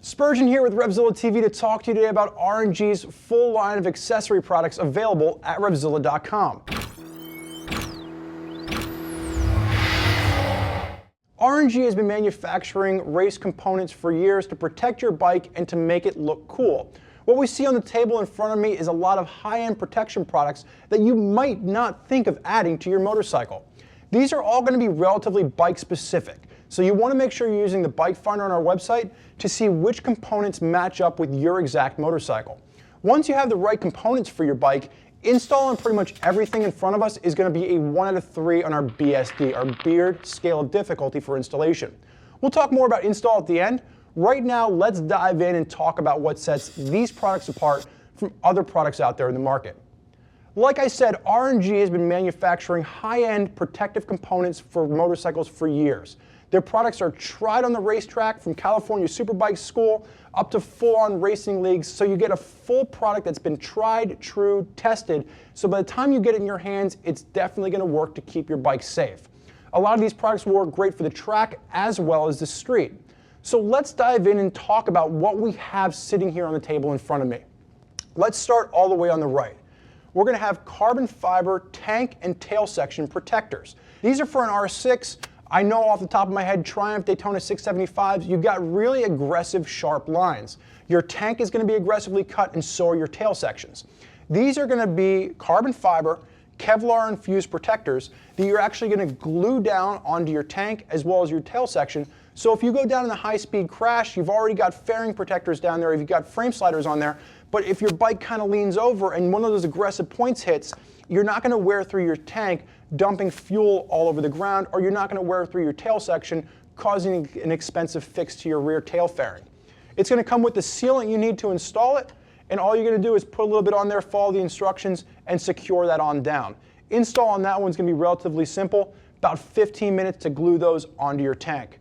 Spurgeon here with RevZilla TV to talk to you today about R&G's full line of accessory products available at RevZilla.com. R&G has been manufacturing race components for years to protect your bike and to make it look cool. What we see on the table in front of me is a lot of high-end protection products that you might not think of adding to your motorcycle. These are all going to be relatively bike specific, so you want to make sure you're using the bike finder on our website to see which components match up with your exact motorcycle. Once you have the right components for your bike, installing pretty much everything in front of us is going to be a 1 out of 3 on our BSD, our Beard Scale of Difficulty for installation. We'll talk more about install at the end. Right now, let's dive in and talk about what sets these products apart from other products out there in the market. Like I said, R&G has been manufacturing high-end protective components for motorcycles for years. Their products are tried on the racetrack from California Superbike School up to full-on racing leagues, so you get a full product that's been tried, true, tested, so by the time you get it in your hands, it's definitely going to work to keep your bike safe. A lot of these products will work great for the track as well as the street. So let's dive in and talk about what we have sitting here on the table in front of me. Let's start all the way on the right. We're going to have carbon fiber tank and tail section protectors. These are for an R6. I know off the top of my head, Triumph, Daytona 675s, you've got really aggressive, sharp lines. Your tank is going to be aggressively cut, and so are your tail sections. These are going to be carbon fiber, Kevlar infused protectors that you're actually going to glue down onto your tank as well as your tail section. So if you go down in a high-speed crash, you've already got fairing protectors down there, you've got frame sliders on there, but if your bike kind of leans over and one of those aggressive points hits, you're not going to wear through your tank, dumping fuel all over the ground, or you're not going to wear through your tail section, causing an expensive fix to your rear tail fairing. It's going to come with the sealant you need to install it, and all you're going to do is put a little bit on there, follow the instructions, and secure that on down. Install on that one's going to be relatively simple, about 15 minutes to glue those onto your tank.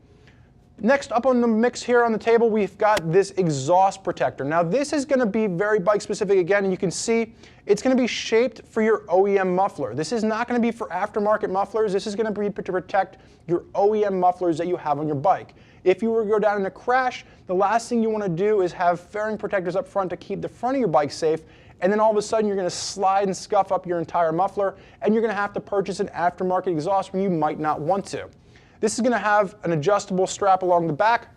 Next up on the mix here on the table, we've got this exhaust protector. Now this is going to be very bike specific again, and you can see it's going to be shaped for your OEM muffler. This is not going to be for aftermarket mufflers. This is going to be to protect your OEM mufflers that you have on your bike. If you were to go down in a crash, the last thing you want to do is have fairing protectors up front to keep the front of your bike safe, and then all of a sudden you're going to slide and scuff up your entire muffler, and you're going to have to purchase an aftermarket exhaust when you might not want to. This is going to have an adjustable strap along the back,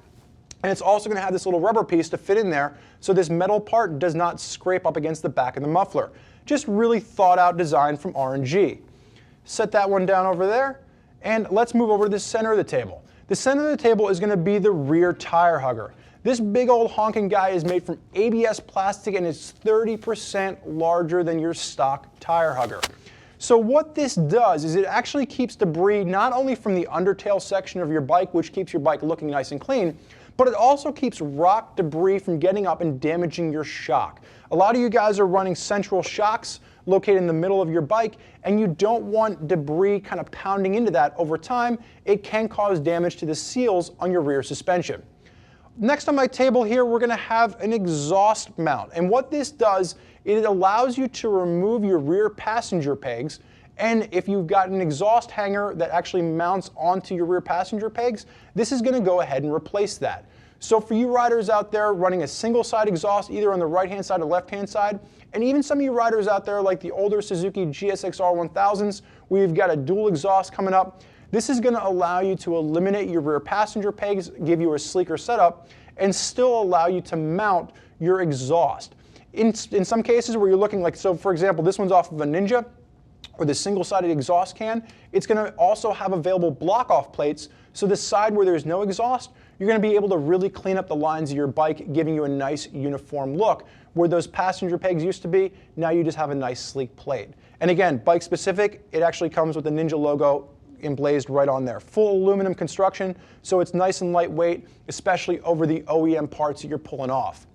and it's also going to have this little rubber piece to fit in there so this metal part does not scrape up against the back of the muffler. Just really thought out design from R&G. Set that one down over there, and let's move over to the center of the table. The center of the table is going to be the rear tire hugger. This big old honking guy is made from ABS plastic and is 30% larger than your stock tire hugger. So what this does is it actually keeps debris not only from the undertail section of your bike, which keeps your bike looking nice and clean, but it also keeps rock debris from getting up and damaging your shock. A lot of you guys are running central shocks located in the middle of your bike, and you don't want debris kind of pounding into that over time. It can cause damage to the seals on your rear suspension. Next on my table here, we're going to have an exhaust mount, and what this does, it allows you to remove your rear passenger pegs, and if you've got an exhaust hanger that actually mounts onto your rear passenger pegs, this is going to go ahead and replace that. So for you riders out there running a single side exhaust either on the right hand side or left hand side, and even some of you riders out there like the older Suzuki GSX-R 1000s, we've got a dual exhaust coming up. This is going to allow you to eliminate your rear passenger pegs, give you a sleeker setup, and still allow you to mount your exhaust. In some cases where you're looking like, so for example, this one's off of a Ninja, or the single-sided exhaust can, it's going to also have available block-off plates, so the side where there's no exhaust, you're going to be able to really clean up the lines of your bike, giving you a nice uniform look. Where those passenger pegs used to be, now you just have a nice sleek plate. And again, bike specific, it actually comes with the Ninja logo emblazed right on there. Full aluminum construction, so it's nice and lightweight, especially over the OEM parts that you're pulling off.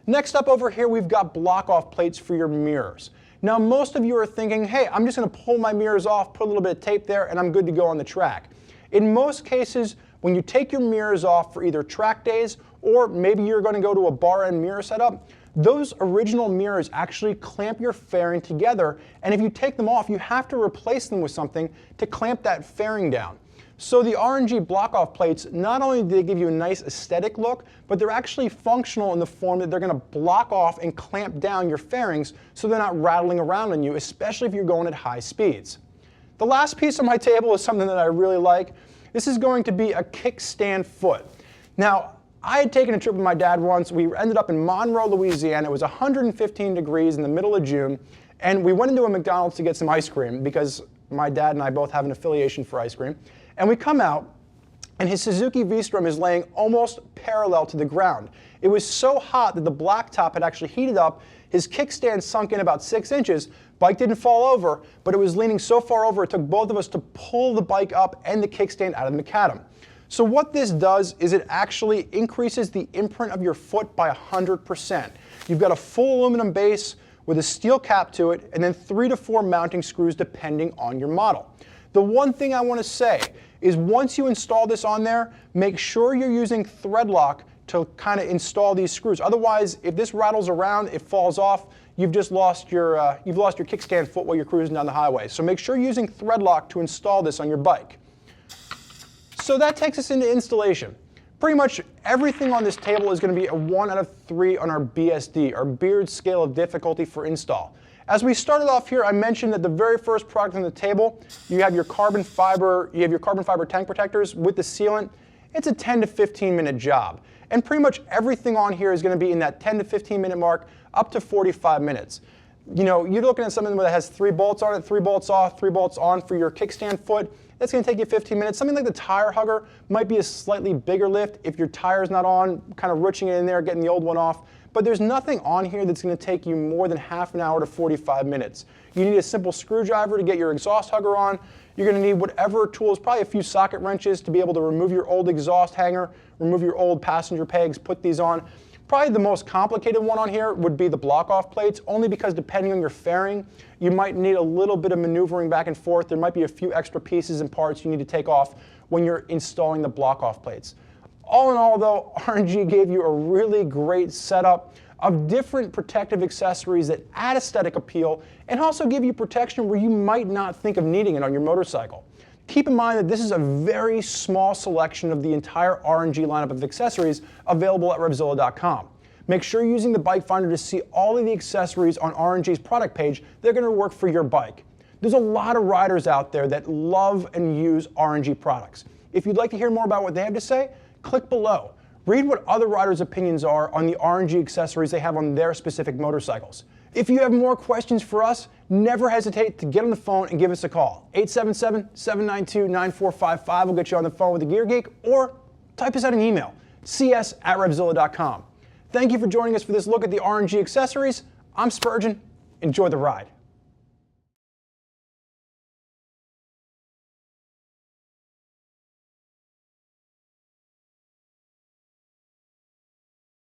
Next up over here, we've got block-off plates for your mirrors. Now, most of you are thinking, hey, I'm just going to pull my mirrors off, put a little bit of tape there, and I'm good to go on the track. In most cases, when you take your mirrors off for either track days, or maybe you're going to go to a bar end mirror setup, those original mirrors actually clamp your fairing together, and if you take them off, you have to replace them with something to clamp that fairing down. So the R&G block-off plates, not only do they give you a nice aesthetic look, but they're actually functional in the form that they're going to block off and clamp down your fairings so they're not rattling around on you, especially if you're going at high speeds. The last piece on my table is something that I really like. This is going to be a kickstand foot. Now, I had taken a trip with my dad once. We ended up in Monroe, Louisiana. It was 115 degrees in the middle of June, and we went into a McDonald's to get some ice cream because my dad and I both have an affiliation for ice cream. And we come out, and his Suzuki V-Strom is laying almost parallel to the ground. It was so hot that the blacktop had actually heated up. His kickstand sunk in about 6 inches. Bike didn't fall over, but it was leaning so far over it took both of us to pull the bike up and the kickstand out of the macadam. So what this does is it actually increases the imprint of your foot by 100%. You've got a full aluminum base with a steel cap to it, and then 3 to 4 mounting screws depending on your model. The one thing I want to say is once you install this on there, make sure you're using thread lock to kind of install these screws. Otherwise, if this rattles around, it falls off, you've just lost your kickstand foot while you're cruising down the highway. So make sure you're using thread lock to install this on your bike. So that takes us into installation. Pretty much everything on this table is going to be a 1 out of 3 on our BSD, our Beard Scale of Difficulty for install. As we started off here, I mentioned that the very first product on the table, you have your carbon fiber tank protectors with the sealant. It's a 10 to 15 minute job. And pretty much everything on here is going to be in that 10 to 15 minute mark, up to 45 minutes. You know, you're looking at something that has 3 bolts on it, 3 bolts off, 3 bolts on for your kickstand foot. That's going to take you 15 minutes. Something like the tire hugger might be a slightly bigger lift if your tire's not on, kind of ruching it in there, getting the old one off. But there's nothing on here that's going to take you more than half an hour to 45 minutes. You need a simple screwdriver to get your exhaust hugger on. You're going to need whatever tools, probably a few socket wrenches to be able to remove your old exhaust hanger, remove your old passenger pegs, put these on. Probably the most complicated one on here would be the block-off plates, only because depending on your fairing, you might need a little bit of maneuvering back and forth. There might be a few extra pieces and parts you need to take off when you're installing the block-off plates. All in all, though, R&G gave you a really great setup of different protective accessories that add aesthetic appeal and also give you protection where you might not think of needing it on your motorcycle. Keep in mind that this is a very small selection of the entire R&G lineup of accessories available at RevZilla.com. Make sure you're using the Bike Finder to see all of the accessories on R&G's product page that are going to work for your bike. There's a lot of riders out there that love and use R&G products. If you'd like to hear more about what they have to say, click below. Read what other riders' opinions are on the R&G accessories they have on their specific motorcycles. If you have more questions for us, never hesitate to get on the phone and give us a call. 877-792-9455 will get you on the phone with the Gear Geek, or type us out an email, cs@RevZilla.com. Thank you for joining us for this look at the R&G accessories. I'm Spurgeon. Enjoy the ride.